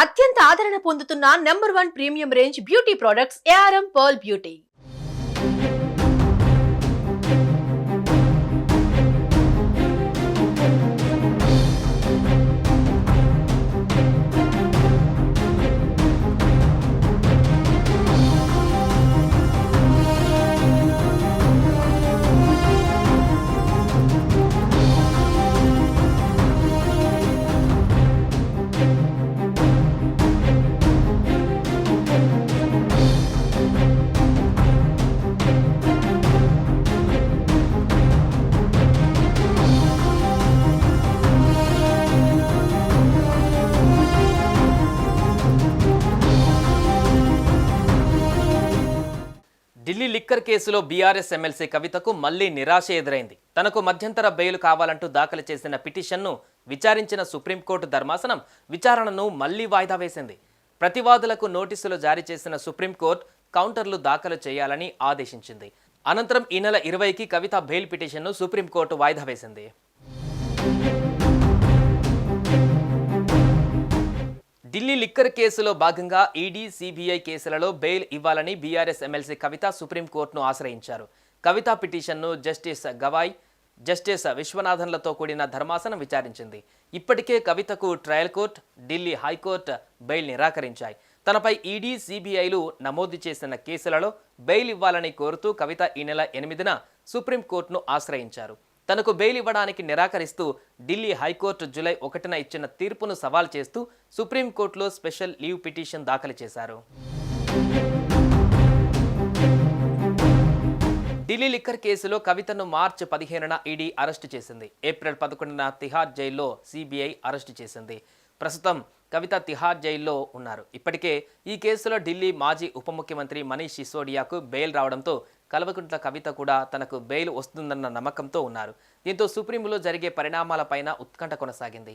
అత్యంత ఆదరణ పొందుతున్న number 1 premium range beauty products ARM pearl beauty. Delhi liquor కేసులో బీఆర్ఎస్ ఎమ్మెల్సీ కవితకు మళ్లీ నిరాశ ఎదురైంది. తనకు మధ్యంతర బెయిల్ కావాలంటూ దాఖలు చేసిన పిటిషన్ను విచారించిన సుప్రీంకోర్టు ధర్మాసనం విచారణను మళ్లీ వాయిదా వేసింది. ప్రతివాదులకు నోటీసులు జారీ చేసిన సుప్రీంకోర్టు కౌంటర్లు దాఖలు చేయాలని ఆదేశించింది. అనంతరం ఈ నెల 20కి కవిత బెయిల్ పిటిషన్ను సుప్రీంకోర్టు వాయిదా వేసింది. ఢిల్లీ లిక్కర్ కేసులో భాగంగా ఈడీ, సిబిఐ కేసులలో బెయిల్ ఇవ్వాలని బీఆర్ఎస్ ఎమ్మెల్సీ కవిత సుప్రీంకోర్టును ఆశ్రయించారు. కవిత పిటిషన్ను జస్టిస్ గవాయ్, జస్టిస్ విశ్వనాథన్లతో కూడిన ధర్మాసనం విచారించింది. ఇప్పటికే కవితకు trial court, Delhi high court bail నిరాకరించాయి. తనపై ఈడీ, సిబిఐలు నమోదు చేసిన కేసులలో బెయిల్ ఇవ్వాలని కోరుతూ కవిత ఈ నెల 8న సుప్రీంకోర్టును ఆశ్రయించారు. తనకు బెయిల్ ఇవ్వడానికి నిరాకరిస్తూ ఢిల్లీ హైకోర్టు జూలై 1న ఇచ్చిన తీర్పును సవాల్ చేస్తూ సుప్రీంకోర్టులో స్పెషల్ లీవ్ పిటిషన్ దాఖలు చేశారు. ఢిల్లీ లిక్కర్ కేసులో కవితను మార్చి 15న ఈడీ అరెస్టు చేసింది. ఏప్రిల్ 11న తిహార్ జైల్లో సిబిఐ అరెస్టు చేసింది. ప్రస్తుతం కవిత తిహార్ జైల్లో ఉన్నారు. ఇప్పటికే ఈ కేసులో ఢిల్లీ మాజీ ఉప ముఖ్యమంత్రి మనీష్ సిసోడియాకు బెయిల్ రావడంతో కల్వకుంట్ల కవిత కూడా తనకు బెయిల్ వస్తుందన్న నమ్మకంతో ఉన్నారు. దీంతో సుప్రీంలో జరిగే పరిణామాలపైన ఉత్కంఠ కొనసాగింది.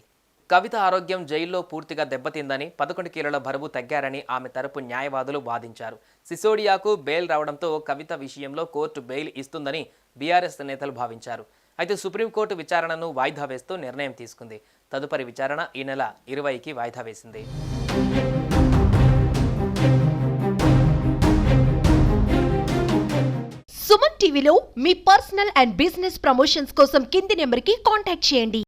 కవిత ఆరోగ్యం జైల్లో పూర్తిగా దెబ్బతిందని, 11 కిలోల బరువు తగ్గారని ఆమె తరపు న్యాయవాదులు వాదించారు. సిసోడియాకు బెయిల్ రావడంతో కవిత విషయంలో కోర్టు బెయిల్ ఇస్తుందని బీఆర్ఎస్ నేతలు భావించారు. అయితే సుప్రీంకోర్టు విచారణను వాయిదా వేస్తూ నిర్ణయం తీసుకుంది. తదుపరి విచారణ ఈ నెల 20కి వాయిదా వేసింది. సుమన్ టీవీలో మీ పర్సనల్ అండ్ బిజినెస్ ప్రమోషన్స్ కోసం కింది నెంబర్కి కాంటాక్ట్ చేయండి.